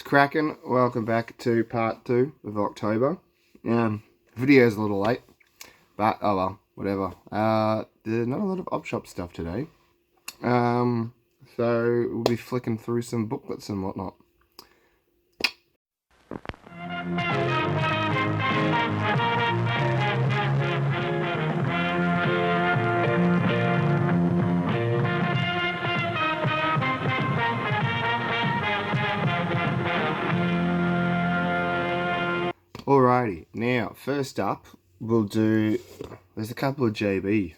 Cracking. Welcome back to part 2 of October. Video's a little late, but oh well, whatever. There's not a lot of op shop stuff today. So we'll be flicking through some booklets and whatnot. Alrighty, now first up we'll do, there's a couple of JB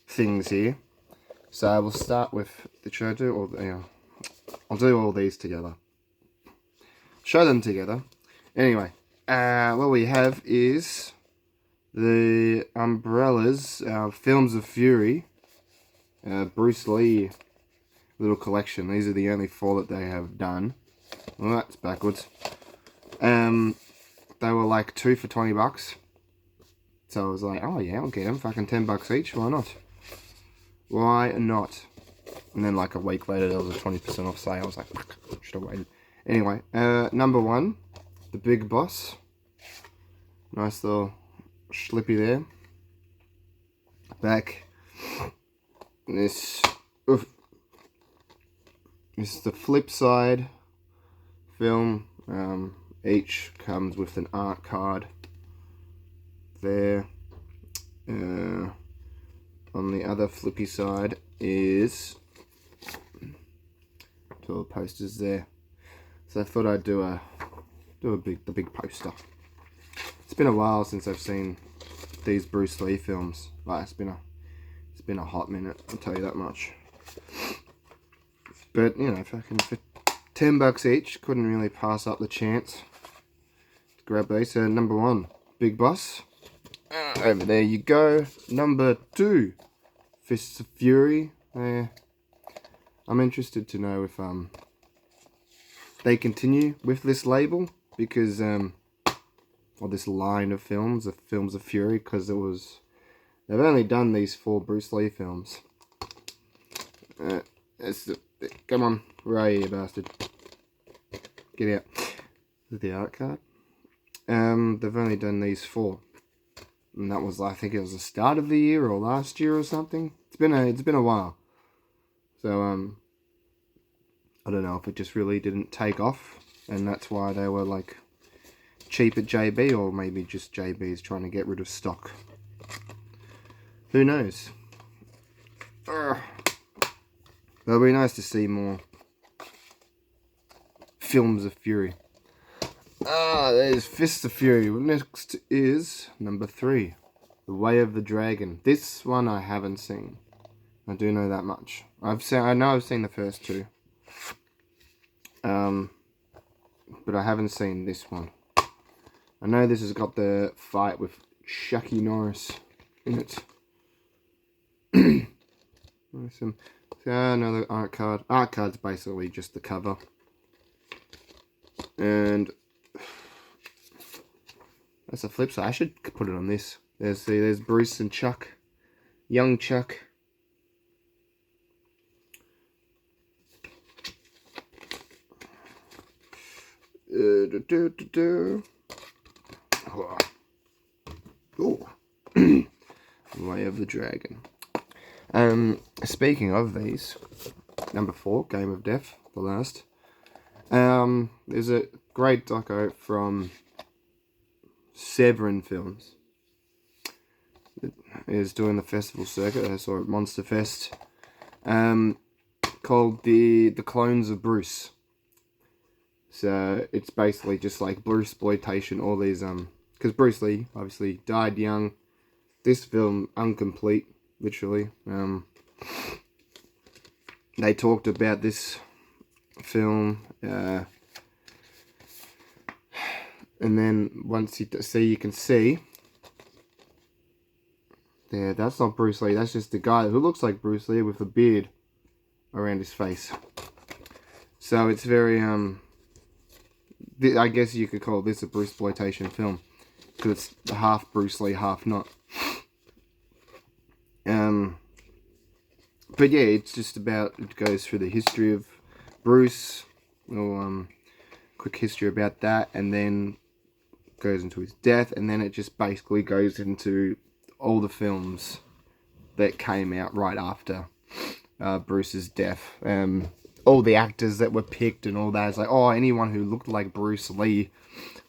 things here. So we'll start with, I'll do all these together. Show them together. Anyway, what we have is the Umbrellas, Films of Fury, Bruce Lee little collection. These are the only 4 that they have done. Well, that's backwards. They were like 2 for $20. So I was like, oh yeah, I'll get them. Fucking $10 each. Why not? Why not? And then like a week later, there was a 20% off sale. I was like, fuck, should have waited. Anyway, number 1, The Big Boss. Nice little slippy there. Back. This is the flip side film. Each comes with an art card there. On the other flippy side is 12 posters there. So I thought I'd do the big poster. It's been a while since I've seen these Bruce Lee films. Like, it's been a hot minute, I'll tell you that much. But you know, fucking for $10 each, couldn't really pass up the chance to grab these. So number 1, Big Boss. Over there you go. Number 2, Fists of Fury. I'm interested to know if they continue with this label, because or this line of films, the Films of Fury, because they've only done these 4 Bruce Lee films. Come on, where are you, bastard? Get out. Is the art card? They've only done these 4. And that was, I think it was the start of the year or last year or something. It's been a while. So I don't know if it just really didn't take off, and that's why they were like cheap at JB, or maybe just JB is trying to get rid of stock. Who knows? It'll be nice to see more Films of Fury. There's Fists of Fury. Next is number 3, The Way of the Dragon. This one I haven't seen. I do know that much. I know I've seen the first 2. But I haven't seen this one. I know this has got the fight with Chucky Norris in it. Another art card. Art card's basically just the cover. And that's a flip side. I should put it on this. There's Bruce and Chuck. Young Chuck. Oh. Way of the Dragon. Speaking of these, number 4, Game of Death, the last. There's a great doco from Severin Films. It is doing the festival circuit. I saw it at Monster Fest. Called the Clones of Bruce. So it's basically just like Bruceploitation, all these because Bruce Lee obviously died young. This film incomplete, literally. They talked about this film, and then once you can see there, that's not Bruce Lee, that's just the guy who looks like Bruce Lee with a beard around his face. So it's very I guess you could call this a Bruceploitation film, because it's half Bruce Lee, half not. But yeah, it's just about, it goes through the history of Bruce, little quick history about that, and then goes into his death, and then it just basically goes into all the films that came out right after Bruce's death. All the actors that were picked and all that. It's like, oh, anyone who looked like Bruce Lee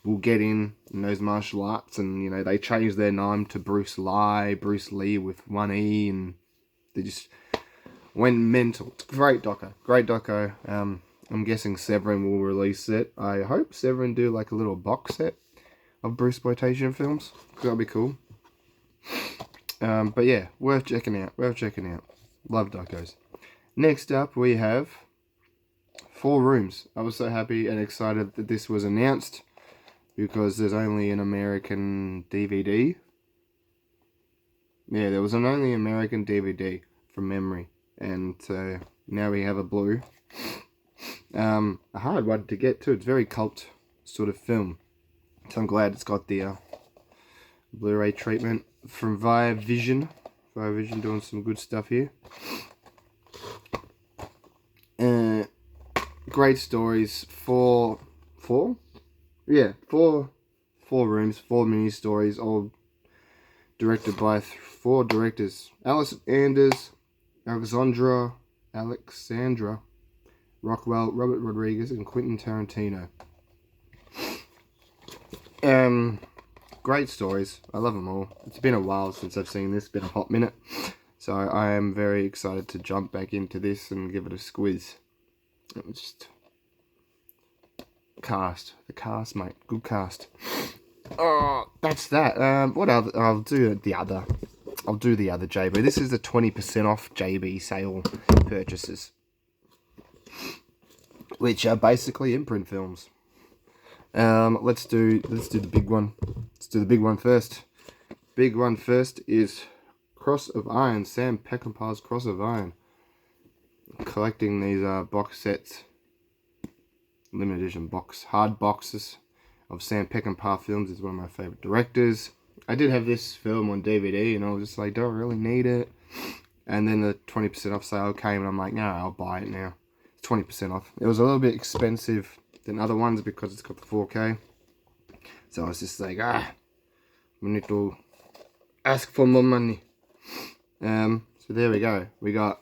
will get in those martial arts, and you know they changed their name to Bruce Lee with one E, and they just went mental. Great doco. I'm guessing Severin will release it. I hope Severin do like a little box set of Bruceploitation films, because that'll be cool. But yeah, worth checking out. Love docos. Next up, we have 4 Rooms. I was so happy and excited that this was announced, because there's only an American DVD. Yeah, there was an only American DVD from memory, and so now we have a Blu. A hard one to get to. It's very cult sort of film, so I'm glad it's got the Blu-ray treatment from Via Vision doing some good stuff here. Great stories. Four Rooms, 4 mini stories, all directed by 4 directors: Alison Anders, Alexandra Rockwell, Robert Rodriguez, and Quentin Tarantino. Great stories. I love them all. It's been a while since I've seen this. It's been a hot minute. So I am very excited to jump back into this and give it a squiz. It was just... The cast, mate. Good cast. Oh, that's that. What other... I'll do the other JB. This is the 20% off JB sale purchases, which are basically imprint films. Let's do the big one. Let's do the big one first. Big one first is Cross of Iron, Sam Peckinpah's Cross of Iron. Collecting these box sets, limited edition hard boxes of Sam Peckinpah films. Is one of my favorite directors. I did have this film on DVD, and I was just like, don't really need it. And then the 20% off sale came, and I'm like, no, I'll buy it now. It's 20% off. It was a little bit expensive than other ones because it's got the 4K. So I was just like, we need to ask for more money. So there we go. We got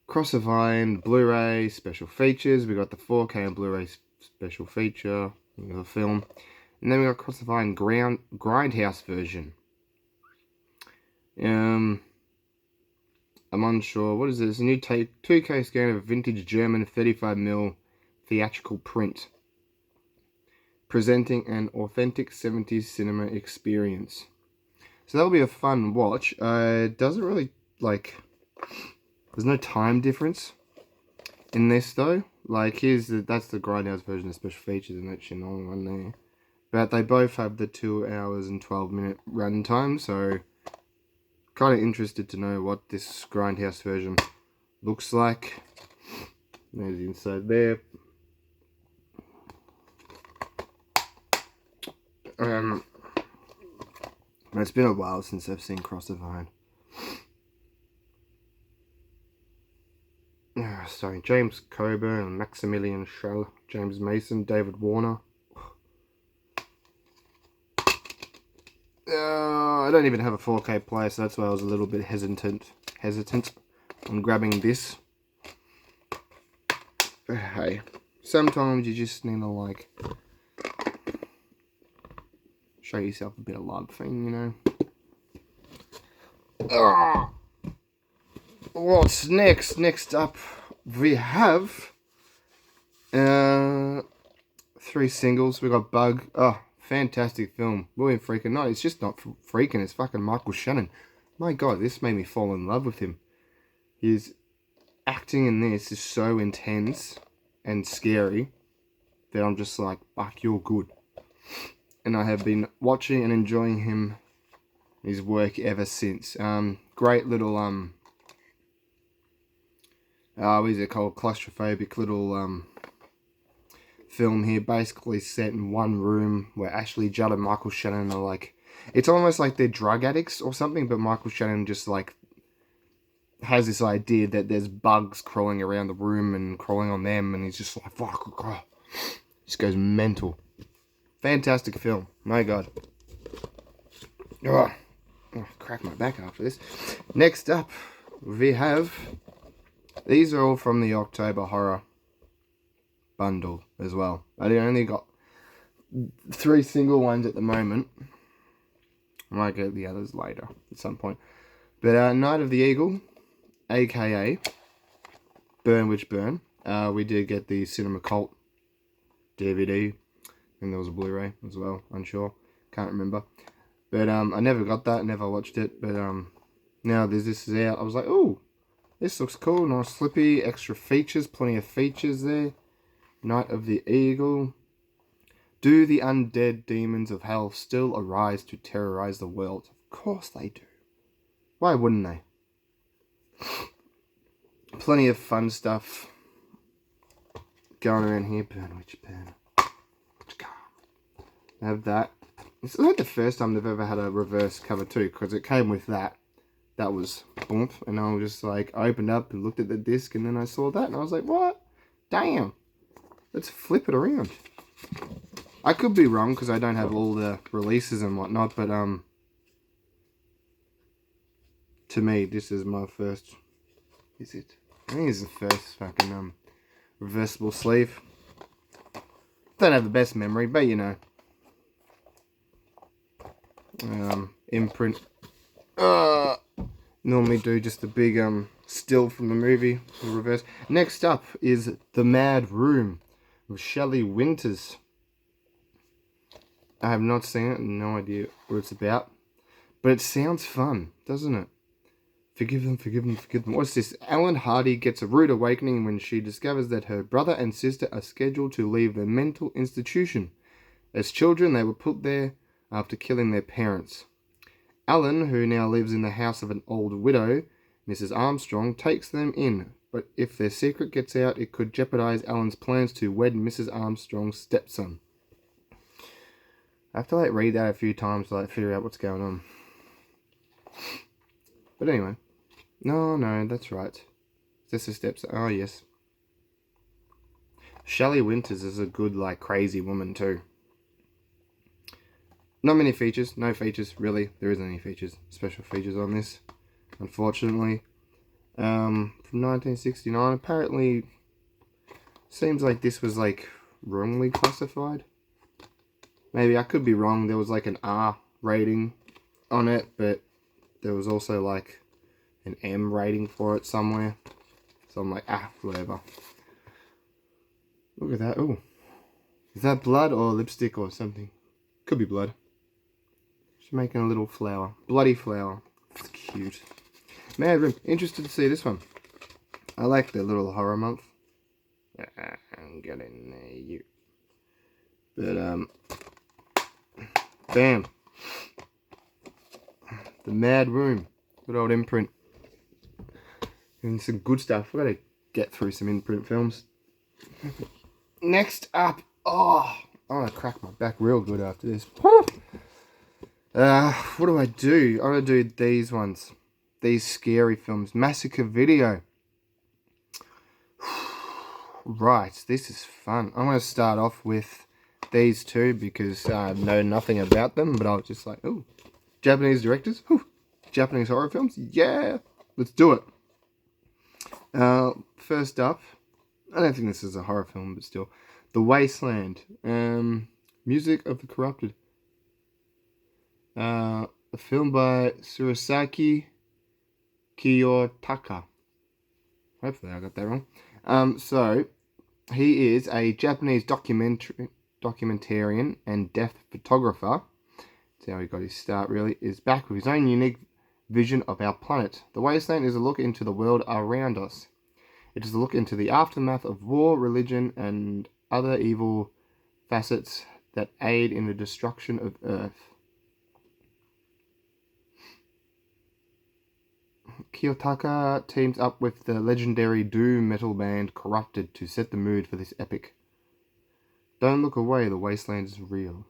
Cross of Iron Blu-ray special features. We got the 4K and Blu-ray special feature of the film. And then we got Cross of Iron Grindhouse version. I'm unsure. What is this? A new 2K scan of a vintage German 35mm theatrical print, presenting an authentic 70s cinema experience. So that'll be a fun watch. It doesn't really, like, there's no time difference in this though. Like, that's the Grindhouse version of special features, and that's your normal one there. But they both have the 2 hours and 12-minute run time, so kind of interested to know what this Grindhouse version looks like. There's the inside there. It's been a while since I've seen Cross of Iron. Starring James Coburn, Maximilian Schell, James Mason, David Warner. I don't even have a 4K player, so that's why I was a little bit hesitant on grabbing this. But hey, sometimes you just need to, like, show yourself a bit of love thing, you know. What's next? Next up, we have 3 singles. We got Bug. Oh, fantastic film. William Friedkin. No, it's just not Friedkin. It's fucking Michael Shannon. My God, this made me fall in love with him. His acting in this is so intense and scary that I'm just like, fuck, you're good. And I have been watching and enjoying his work ever since. Great little what is it called? Claustrophobic little film here, basically set in one room where Ashley Judd and Michael Shannon are like, it's almost like they're drug addicts or something, but Michael Shannon just like has this idea that there's bugs crawling around the room and crawling on them, and he's just like, fuck, oh. Just goes mental. Fantastic film. My God. Oh, crack my back after this. Next up, we have... These are all from the October Horror bundle as well. I only got 3 single ones at the moment. I might get the others later at some point. But Night of the Eagle, aka Burn Witch Burn. We did get the Cinema Cult DVD, and there was a Blu-ray as well. Unsure, can't remember. But I never got that, never watched it. But now this is out. I was like, ooh, this looks cool. Nice slippy, extra features, plenty of features there. Night of the Eagle. Do the undead demons of hell still arise to terrorize the world? Of course they do. Why wouldn't they? Plenty of fun stuff going around here. Burn Witch Burn. Have that. It's like the first time they've ever had a reverse cover too, because it came with that. That was boom, and I was just like, I opened up and looked at the disc, and then I saw that, and I was like, what? Damn. Let's flip it around. I could be wrong because I don't have all the releases and whatnot, but to me, this is my first. Is it? I think it's the first fucking reversible sleeve. Don't have the best memory, but you know. Imprint. Normally do just a big still from the movie, the reverse. Next up is The Mad Room with Shelley Winters. I have not seen it, no idea what it's about, but it sounds fun, doesn't it? Forgive them, forgive them, forgive them. What's this? Ellen Hardy gets a rude awakening when she discovers that her brother and sister are scheduled to leave the mental institution. As children, they were put there after killing their parents. Ellen, who now lives in the house of an old widow, Mrs. Armstrong, takes them in, but if their secret gets out, it could jeopardize Ellen's plans to wed Mrs. Armstrong's stepson. I have to read that a few times to figure out what's going on. But anyway. No, that's right. Is this a stepson? Oh, yes. Shelley Winters is a good, crazy woman, too. Not many features. No features, really. There isn't any features. Special features on this, unfortunately. From 1969. Apparently, seems like this was, wrongly classified. Maybe I could be wrong. There was, an R rating on it, but there was also, an M rating for it somewhere. So I'm like, whatever. Look at that. Ooh. Is that blood or lipstick or something? Could be blood. She's making a little flower. Bloody flower. It's cute. Mad Room. Interested to see this one. I like the little horror month. Get in there, you. But, bam. The Mad Room. Good old imprint. And some good stuff. We've got to get through some imprint films. Next up. Oh, I'm going to crack my back real good after this. What do? I'm going to do these ones. These scary films. Massacre Video. Right, this is fun. I'm going to start off with these two because I know nothing about them, but I was just like, ooh, Japanese directors, ooh, Japanese horror films, yeah, let's do it. First up, I don't think this is a horror film, but still, The Wasteland, Music of the Corrupted, a film by Surasaki Kiyotaka. Hopefully I got that wrong. So, he is a Japanese documentarian and death photographer. That's how he got his start, really. Is back with his own unique vision of our planet. The Wasteland is a look into the world around us. It is a look into the aftermath of war, religion, and other evil facets that aid in the destruction of Earth. Kiyotaka teams up with the legendary doom metal band Corrupted to set the mood for this epic. Don't look away, the wasteland is real.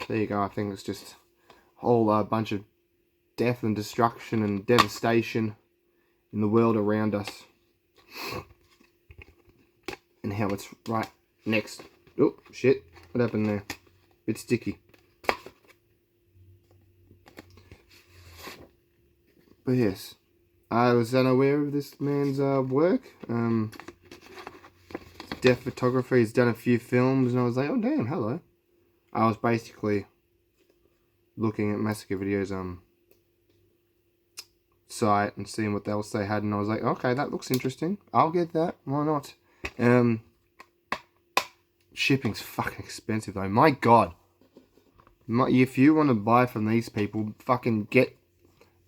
There you go, I think it's just a whole bunch of death and destruction and devastation in the world around us. And how it's right next. Oh, shit. What happened there? Bit sticky. But yes, I was unaware of this man's work. Deaf photography. He's done a few films, and I was like, oh damn, hello. I was basically looking at Massacre Video's site and seeing what else they had, and I was like, okay, that looks interesting. I'll get that. Why not? Shipping's fucking expensive though. My god. If you want to buy from these people, fucking get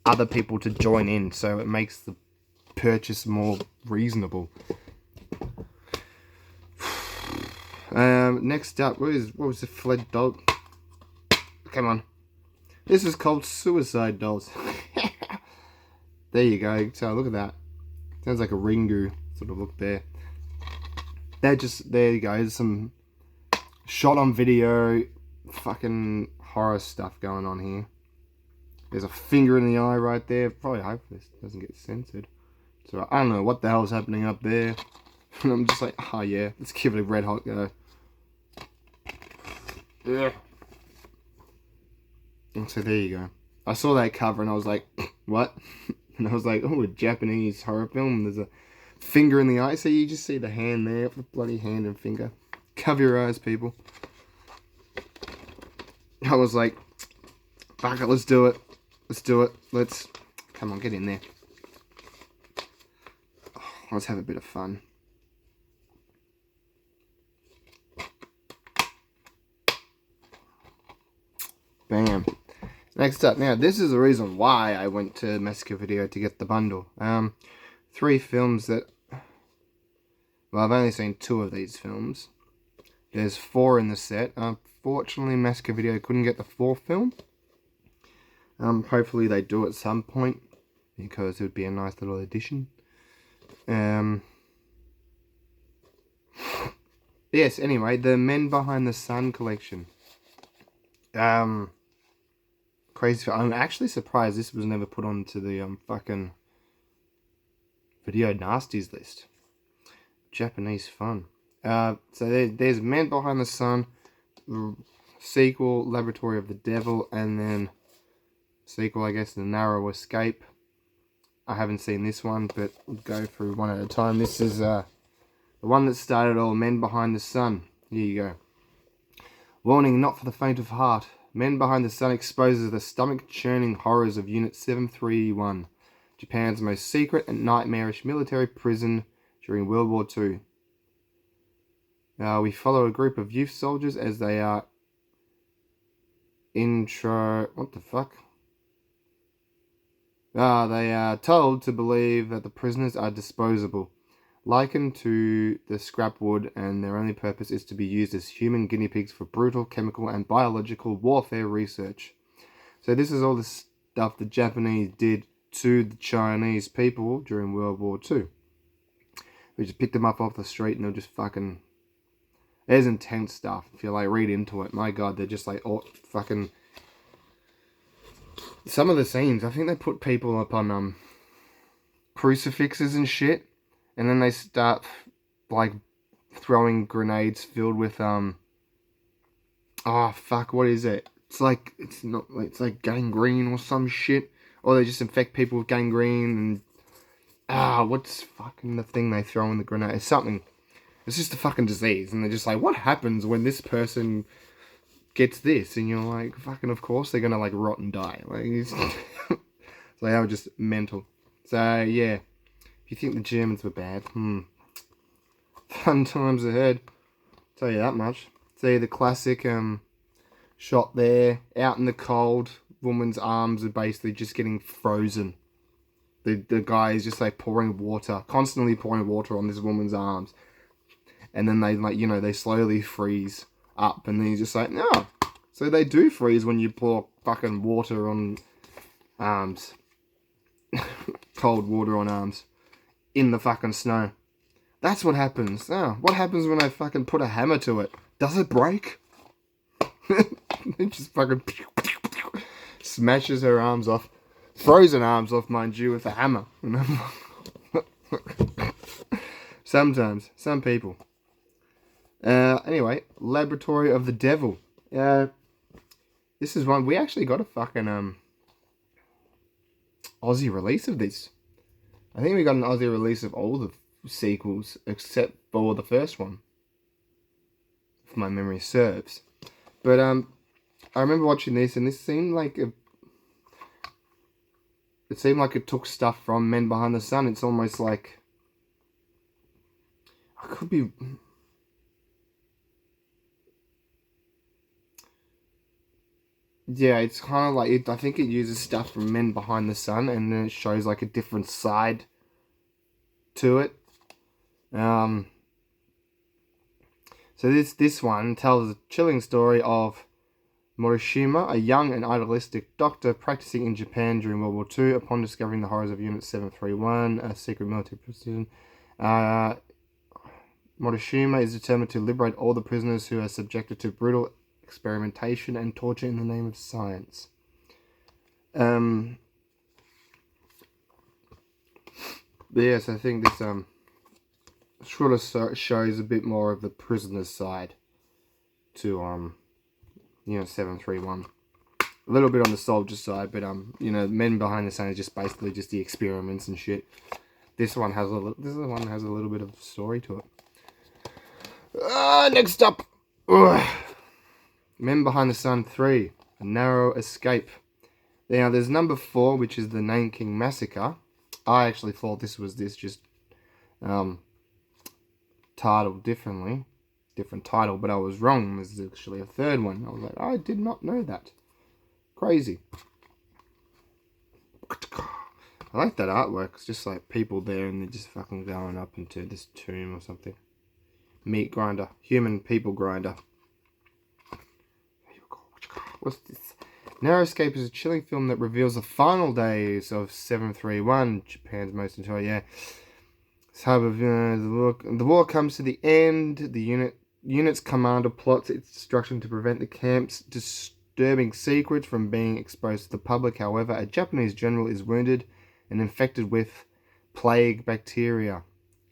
other people to join in so it makes the purchase more reasonable. Next up, what was the fled dog? Come on. This is called Suicide Dolls. There you go. So look at that. Sounds like a Ringu sort of look there. There you go. There's some shot on video fucking horror stuff going on here. There's a finger in the eye right there. Probably hope this doesn't get censored. So I don't know what the hell's happening up there. And I'm just like, oh yeah, let's give it a red hot go. Yeah. And so there you go. I saw that cover and I was like, what? And I was like, oh, a Japanese horror film. There's a finger in the eye. So you just see the hand there, the bloody hand and finger. Cover your eyes, people. I was like, fuck it, let's do it. Let's do it. Come on, get in there. Oh, let's have a bit of fun. Bam. Next up, now this is the reason why I went to Massacre Video to get the bundle. 3 films that, well, I've only seen 2 of these films. There's 4 in the set. Unfortunately, Massacre Video couldn't get the 4th film. Hopefully they do at some point, because it would be a nice little addition. Yes, anyway, the Men Behind the Sun collection. Crazy. I'm actually surprised this was never put onto the fucking Video Nasties list. Japanese fun. So there's Men Behind the Sun, sequel Laboratory of the Devil, and then sequel, I guess, The Narrow Escape. I haven't seen this one, but we'll go through one at a time. This is the one that started all, Men Behind the Sun. Here you go. Warning, not for the faint of heart. Men Behind the Sun exposes the stomach-churning horrors of Unit 731, Japan's most secret and nightmarish military prison during World War II. We follow a group of youth soldiers as they are what the fuck? They are told to believe that the prisoners are disposable, likened to the scrap wood, and their only purpose is to be used as human guinea pigs for brutal chemical and biological warfare research. So this is all the stuff the Japanese did to the Chinese people during World War II. We just picked them up off the street and they're just fucking... There's intense stuff. If you like read into it, my god, they're just like all fucking... Some of the scenes, I think they put people up on crucifixes and shit, and then they start like throwing grenades filled with oh fuck, what is it? It's like gangrene or some shit, or they just infect people with gangrene and what's fucking the thing they throw in the grenade? It's something. It's just a fucking disease, and they're just like, what happens when this person gets this? And you're like, fucking, of course they're gonna like rot and die. Like, so they were just mental. So yeah, if you think the Germans were bad, fun times ahead. Tell you that much. See the classic shot there, out in the cold. Woman's arms are basically just getting frozen. The guy is just like constantly pouring water on this woman's arms. And then they they slowly freeze up, and then he's just like, no. So they do freeze when you pour fucking water on arms. Cold water on arms. In the fucking snow. That's what happens. What happens when I fucking put a hammer to it? Does it break? It just fucking smashes her arms off. Frozen arms off, mind you, with a hammer. Sometimes. Some people. Anyway, Laboratory of the Devil. This is one... We actually got a fucking Aussie release of this. I think we got an Aussie release of all the sequels except for the first one, if my memory serves. But I remember watching this, and this seemed like it seemed like it took stuff from Men Behind the Sun. It's almost like I could be. Yeah, it's kind of like I think it uses stuff from Men Behind the Sun, and then it shows like a different side to it. So this one tells a chilling story of Morishima, a young and idealistic doctor practicing in Japan during World War II. Upon discovering the horrors of Unit 731, a secret military prison, Morishima is determined to liberate all the prisoners who are subjected to brutal experimentation and torture in the name of science. Yes, I think this sort of shows a bit more of the prisoner's side to Unit 731. A little bit on the soldier side, but Men Behind the Sun is just basically just the experiments and shit. This one has a little bit of story to it. Next up, Men Behind the Sun 3, A Narrow Escape. Now there's number 4, which is the Nanking Massacre. I actually thought this was just titled differently. Different title, but I was wrong. There's actually a third one. I was like, I did not know that. Crazy. I like that artwork. It's just like people there and they're just fucking going up into this tomb or something. Meat grinder. Human people grinder. What's this? Narrow Escape is a chilling film that reveals the final days of 731, Japan's most notorious. Yeah. The war comes to the end. The unit's commander plots its destruction to prevent the camp's disturbing secrets from being exposed to the public. However, a Japanese general is wounded and infected with plague bacteria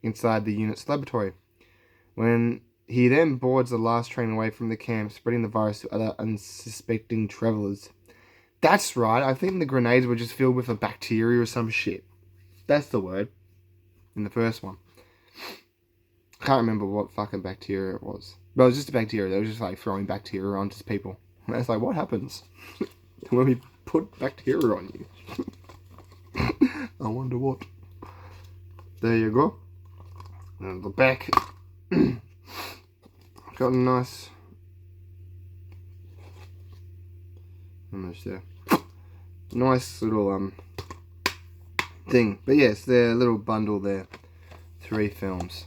inside the unit's laboratory. When he then boards the last train away from the camp, spreading the virus to other unsuspecting travelers. That's right, I think the grenades were just filled with a bacteria or some shit. That's the word. In the first one. I can't remember what fucking bacteria it was. But it was just a bacteria. They were just like throwing bacteria onto people. And it's like, what happens when we put bacteria on you? I wonder what. There you go. And the back. Got a nice. Almost there. Nice little thing. But yes, their little bundle there. 3 films.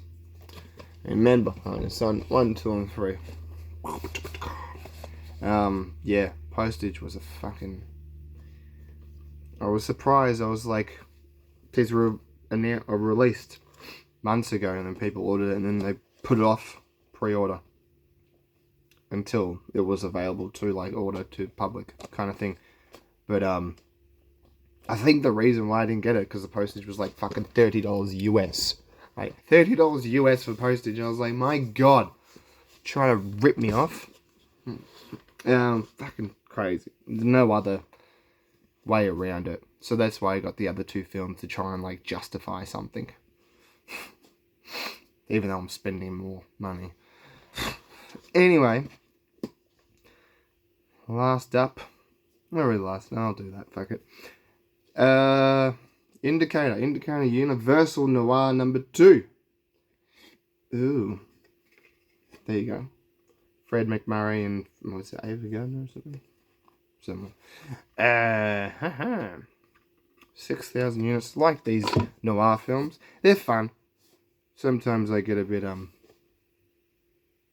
And Men Behind the Sun 1, 2, and 3. Yeah, postage was a fucking. I was surprised. I was like, these were released months ago, and then people ordered it, and then they put it off pre-order until it was available to like order to public kind of thing. But I think the reason why I didn't get it because the postage was like fucking $30 US. Like $30 US for postage. And I was like, my god, trying to rip me off. Fucking crazy. There's no other way around it. So that's why I got the other 2 films to try and like justify something. Even though I'm spending more money. Anyway. Last up. Not really last. No, I'll do that. Fuck it. Indicator. Indicator Universal Noir number 2. Ooh. There you go. Fred McMurray and what's it, Ava Gardner or something? Somewhere. 6,000 units. Like these noir films. They're fun. Sometimes I get a bit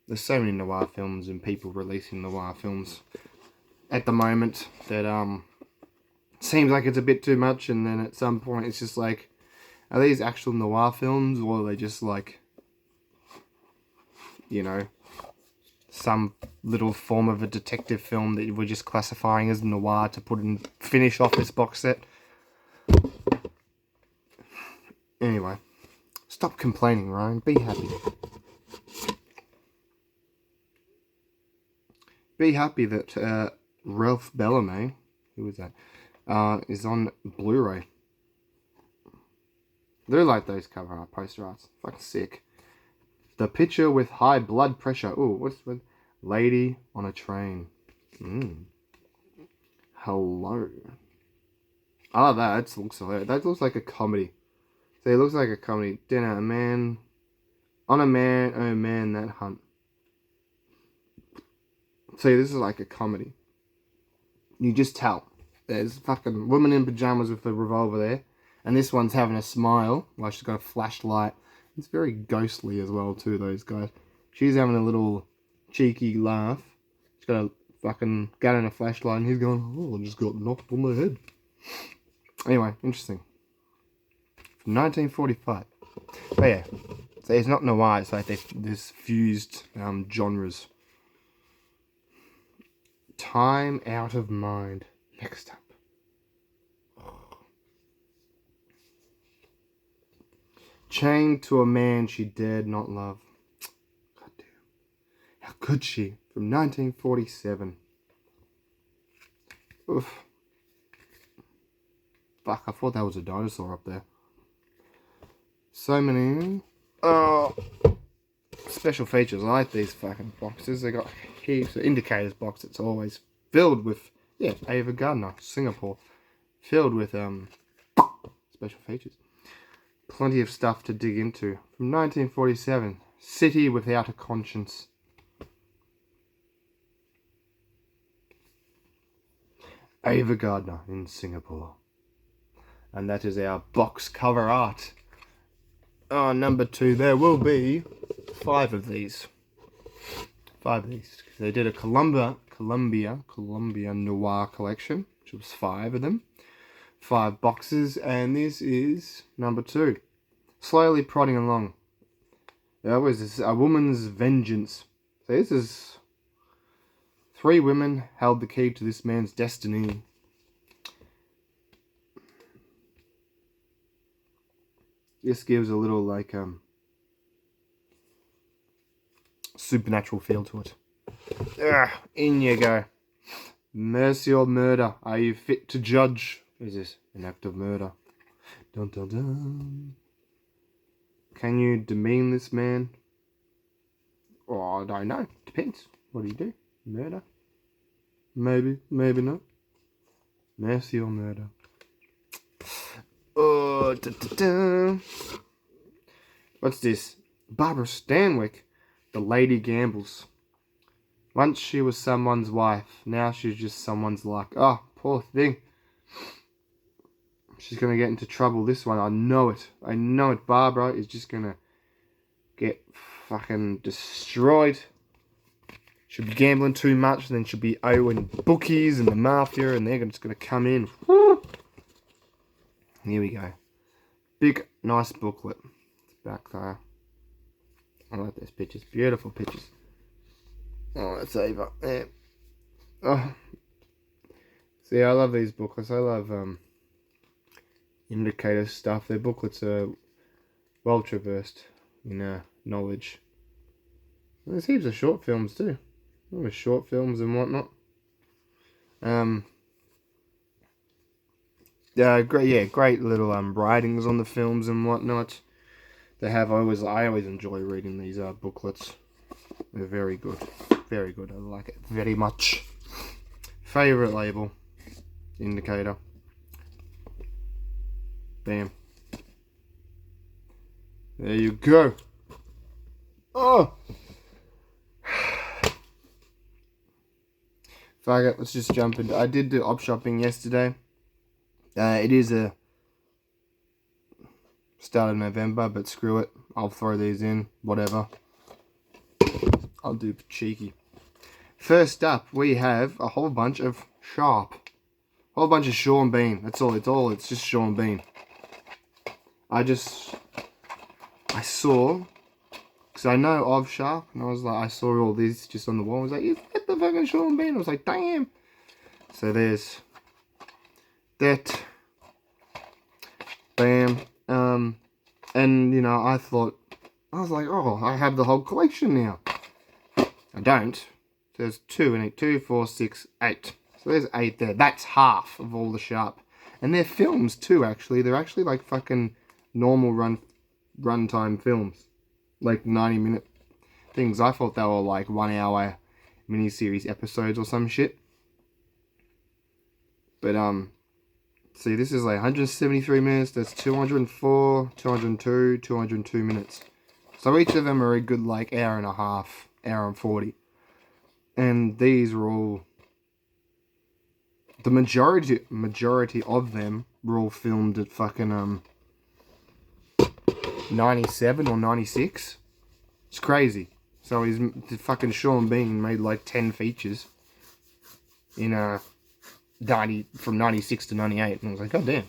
there's so many noir films and people releasing noir films at the moment that seems like it's a bit too much, and then at some point it's just like, are these actual noir films, or are they just like, you know, some little form of a detective film that we're just classifying as noir to put and finish off this box set? Anyway, Stop complaining, Ryan. Be happy. Be happy that Ralph Bellamy, who was that, is on Blu-ray. I do like those cover art, poster arts. Fucking sick. The Picture with High Blood Pressure. Ooh, what's with Lady on a Train? Hello. I love that. That looks hilarious. That looks like a comedy. So it looks like a comedy. Dinner, a man. On a man, oh man, that hunt. See, this is like a comedy. You just tell. There's fucking woman in pajamas with a revolver there. And this one's having a smile. Like she's got a flashlight. It's very ghostly as well too, those guys. She's having a little cheeky laugh. She's got a fucking gun and a flashlight, and he's going, oh, I just got knocked on the head. Anyway, interesting. From 1945. But yeah, so it's not noir, it's like this fused genres. Time Out of Mind. Next up. Chained to a man she dared not love. God damn. How could she? From 1947. Oof. Fuck, I thought that was a dinosaur up there. So many special features. I like these fucking boxes. They got heaps of indicators box. It's always filled with, yeah, Ava Gardner, Singapore. Filled with special features. Plenty of stuff to dig into. From 1947, City Without a Conscience. Ava Gardner in Singapore. And that is our box cover art. Oh, number 2. There will be 5 of these. 5 of these. They did a Columbia Noir collection, which was 5 of them. 5 boxes, and this is number 2. Slowly prodding along. That was A Woman's Vengeance. So this is 3 women held the key to this man's destiny. This gives a little like supernatural feel to it. In you go. Mercy or murder? Are you fit to judge? What is this? An act of murder. Dun dun dun. Can you demean this man? Oh, I don't know. Depends. What do you do? Murder? Maybe, maybe not. Mercy or murder? Oh, da, da, da. What's this? Barbara Stanwyck, The Lady Gambles. Once she was someone's wife, now she's just someone's luck. Oh, poor thing. She's going to get into trouble this one. I know it. I know it. Barbara is just going to get fucking destroyed. She'll be gambling too much, and then she'll be owing bookies and the mafia, and they're just going to come in. Here we go. Big, nice booklet. It's back there. I like those pictures. Beautiful pictures. Oh, it's Ava. Yeah. Oh. See, I love these booklets. I love indicator stuff. Their booklets are well traversed in knowledge. And there's heaps of short films too. All the short films and whatnot. Great little writings on the films and whatnot. They have I always enjoy reading these booklets. They're very good. Very good. I like it very much. Favorite label. Indicator. Bam. There you go. Oh! Fuck it, let's just jump into... I did do op shopping yesterday. It is a start of November, but screw it. I'll throw these in, whatever. I'll do cheeky. First up, we have a whole bunch of Sharp. A whole bunch of Sean Bean. That's all. It's just Sean Bean. I saw, because I know of Sharp, and I was like, I saw all these just on the wall. I was like, is that the fucking Sean Bean? I was like, damn. So there's that. Bam. And, you know, I was like, oh, I have the whole collection now. I don't. There's 2 in it. 2, 4, 6, 8. So there's 8 there. That's half of all the Sharp. And they're films too, actually. They're actually like fucking normal runtime films. Like 90-minute things. I thought they were like 1 hour miniseries episodes or some shit. But, see, this is like 173 minutes. That's 204, 202, 202 minutes. So each of them are a good like hour and a half, hour and 40. And these are all, the majority of them were all filmed at fucking 97 or 96. It's crazy. So he's fucking Sean Bean made like 10 features in 90 from 96 to 98, and I was like, oh damn.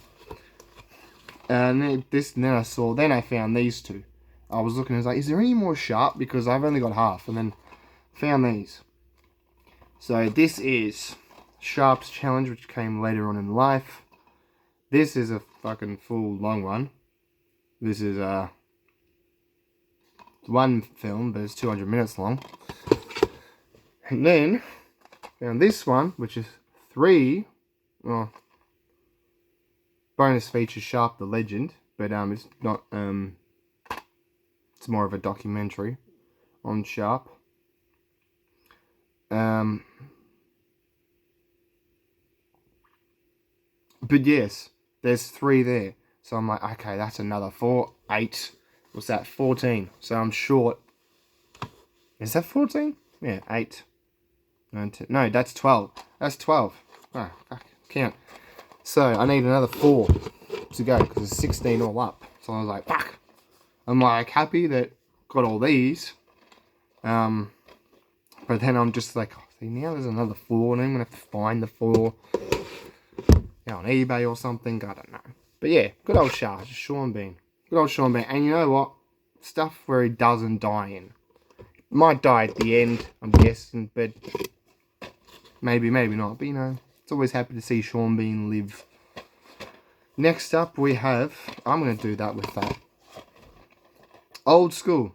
And then I found these two. I was looking, I was like, is there any more Sharp? Because I've only got half, and then found these. So this is Sharp's Challenge, which came later on in life. This is a fucking full long one. This is one film, but it's 200 minutes long. And then found this one, which is 3, well, bonus feature Sharp the Legend, but it's not, it's more of a documentary on Sharp. But yes, there's 3 there. So I'm like, okay, that's another 4, 8. What's that? 14. So I'm short. Is that 14? Yeah, 8. 9, 10. No, that's 12. That's 12. Oh, fuck. Count. So I need another 4 to go because it's 16 all up. So I was like, fuck. I'm like happy that got all these. But then I'm just like, oh, see, now there's another 4 and I'm going to have to find the 4 on eBay or something. I don't know. But yeah, good old Sean Bean. Good old Sean Bean. And you know what? Stuff where he doesn't die in. Might die at the end, I'm guessing, but maybe not. But you know, it's always happy to see Sean Bean live. Next up we have, I'm going to do that with that. Old school.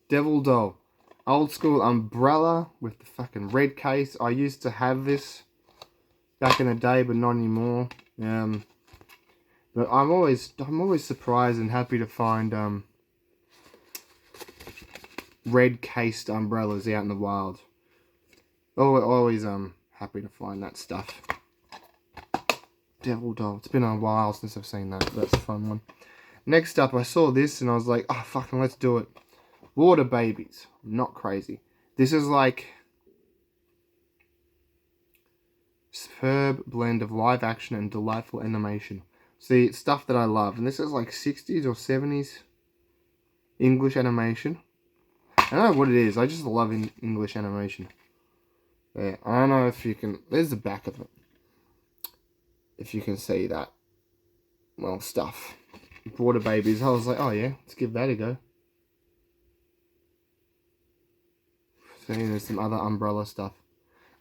Devil Doll. Old school umbrella with the fucking red case. I used to have this back in the day, but not anymore. But I'm always surprised and happy to find red cased umbrellas out in the wild. Always happy to find that stuff. Devil Doll. It's been a while since I've seen that. That's a fun one. Next up, I saw this and I was like, oh fucking let's do it. Water Babies. Not crazy. This is like superb blend of live action and delightful animation. See, stuff that I love. And this is like 60s or 70s English animation. I don't know what it is. I just love English animation. Yeah, I don't know if you can... There's the back of it. If you can see that. Well, stuff. Water Babies. I was like, oh yeah, let's give that a go. So there's some other Umbrella stuff.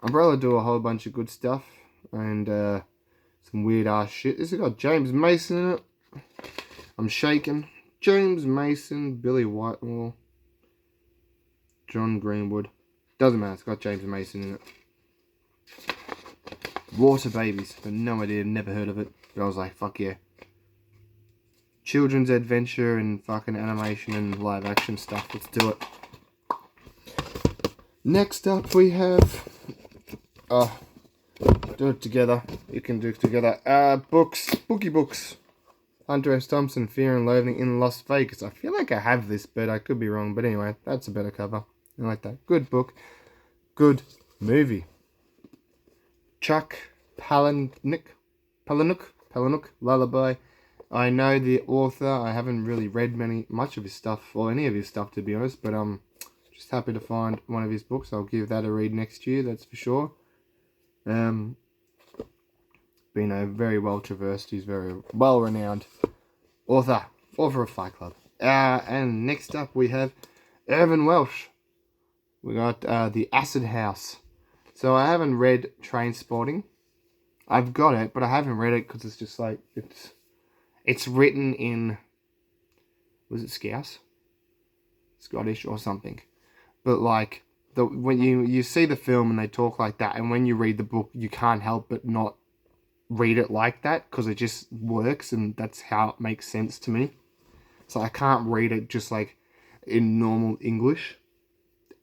Umbrella do a whole bunch of good stuff. And some weird ass shit. This has got James Mason in it. I'm shaking. James Mason, Billy Whitewall, John Greenwood. Doesn't matter, it's got James Mason in it. Water Babies. Got no idea, never heard of it. But I was like, fuck yeah. Children's adventure and fucking animation and live action stuff. Let's do it. Next up we have... do it together. You can do it together. Books. Bookie Books. Hunter S. Thompson, Fear and Loathing in Las Vegas. I feel like I have this, but I could be wrong. But anyway, that's a better cover. I like that. Good book. Good movie. Chuck Palahniuk, Lullaby. I know the author. I haven't really read much of his stuff, or any of his stuff to be honest, but just happy to find one of his books. I'll give that a read next year, that's for sure. Been a very well traversed, he's very well renowned author of Fight Club. And next up we have Irvine Welsh. We got The Acid House. So I haven't read Trainspotting. I've got it, but I haven't read it because it's just like it's written in Was it Scouse? Scottish or something. But like, when you see the film and they talk like that, and when you read the book, you can't help but not read it like that, because it just works, and that's how it makes sense to me. So I can't read it just like in normal English.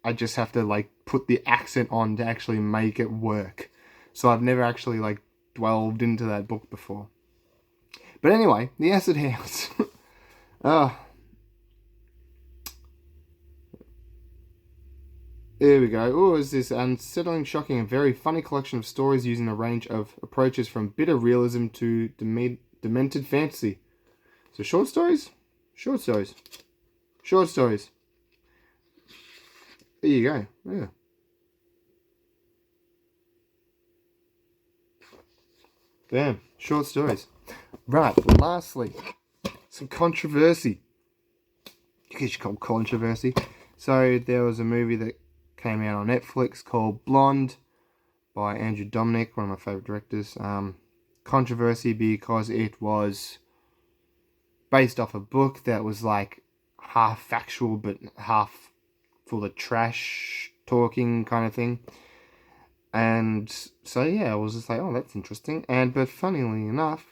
I just have to like put the accent on to actually make it work. So I've never actually like delved into that book before. But anyway, The Acid House. There we go. Oh, is this unsettling, shocking, and very funny collection of stories using a range of approaches from bitter realism to demented fantasy. So short stories? Short stories. Short stories. There you go. Yeah. Damn. Short stories. Right. Lastly, some controversy. I guess you call controversy. So there was a movie that came out on Netflix called Blonde by Andrew Dominik, one of my favourite directors. Controversy because it was based off a book that was like half factual but half full of trash talking kind of thing. And so yeah, I was just like, oh, that's interesting. But funnily enough,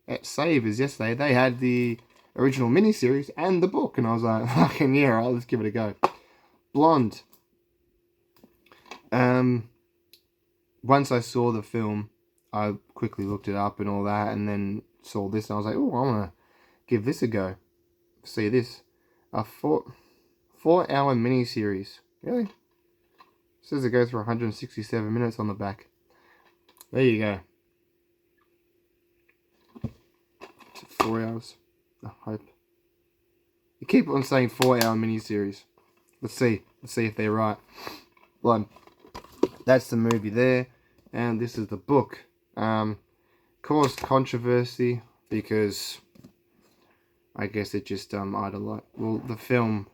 at Savers yesterday, they had the original miniseries and the book, and I was like, fucking yeah, alright, let's give it a go. Blonde. Once I saw the film, I quickly looked it up and all that, and then saw this, and I was like, oh, I want to give this a go. See this. A 4-hour miniseries. Really? It says it goes for 167 minutes on the back. There you go. Is it 4 hours? I hope. You keep on saying 4-hour miniseries. Let's see. Let's see if they're right. Well, that's the movie there. And this is the book. Caused controversy because I guess it just idolized. Well, the film.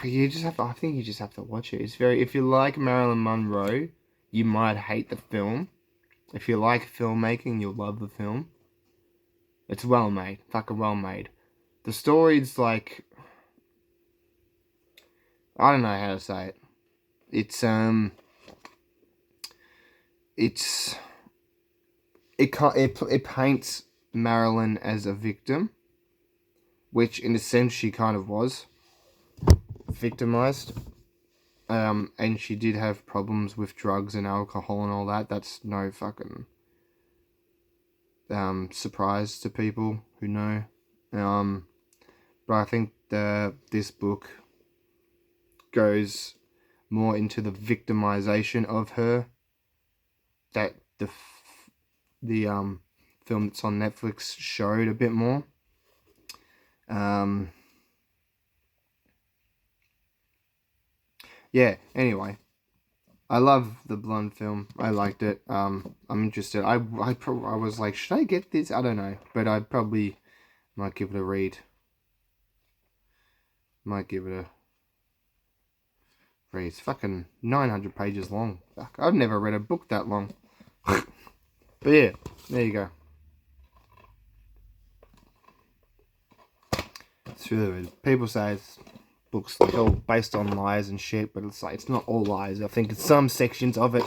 You just have to. I think you just have to watch it. It's very. If you like Marilyn Monroe, you might hate the film. If you like filmmaking, you'll love the film. It's well made. Fucking well made. The story's like, I don't know how to say it. It paints Marilyn as a victim, which in a sense she kind of was victimized. And she did have problems with drugs and alcohol and all that. That's no fucking surprise to people who know. But I think this book goes more into the victimization of her that the film that's on Netflix showed a bit more. Yeah, anyway, I love the Blonde film. I liked it. I'm interested. I was like, should I get this? I don't know, but I probably might give it a read. Might give it a read. It's fucking 900 pages long. Fuck, I've never read a book that long. But yeah, there you go. It's really weird. People say it's books like all based on lies and shit, but it's like it's not all lies. I think some sections of it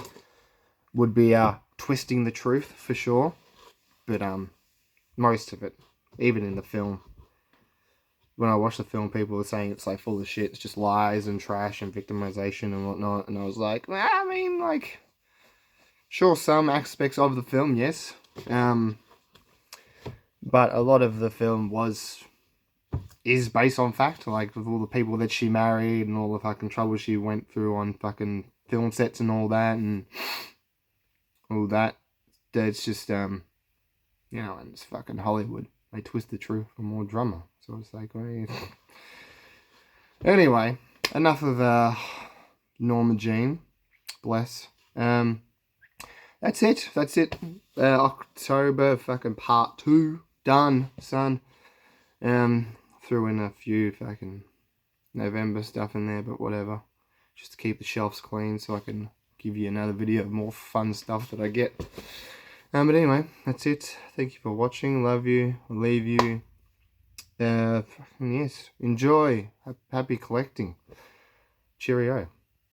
would be twisting the truth for sure, but most of it, even in the film, when I watched the film, people were saying it's like full of shit. It's just lies and trash and victimization and whatnot. And I was like, well, I mean, like, sure, some aspects of the film, yes, but a lot of the film is based on fact, like with all the people that she married and all the fucking trouble she went through on fucking film sets and all that, and all that. It's just, and it's fucking Hollywood. They twist the truth for more drama. So it's like, well, anyway, enough of Norma Jean. Bless. That's it. October fucking part 2 done, son. Threw in a few fucking November stuff in there, but whatever. Just to keep the shelves clean so I can give you another video of more fun stuff that I get. But anyway, that's it. Thank you for watching. Love you. Leave you. Yes. Enjoy. Happy collecting. Cheerio.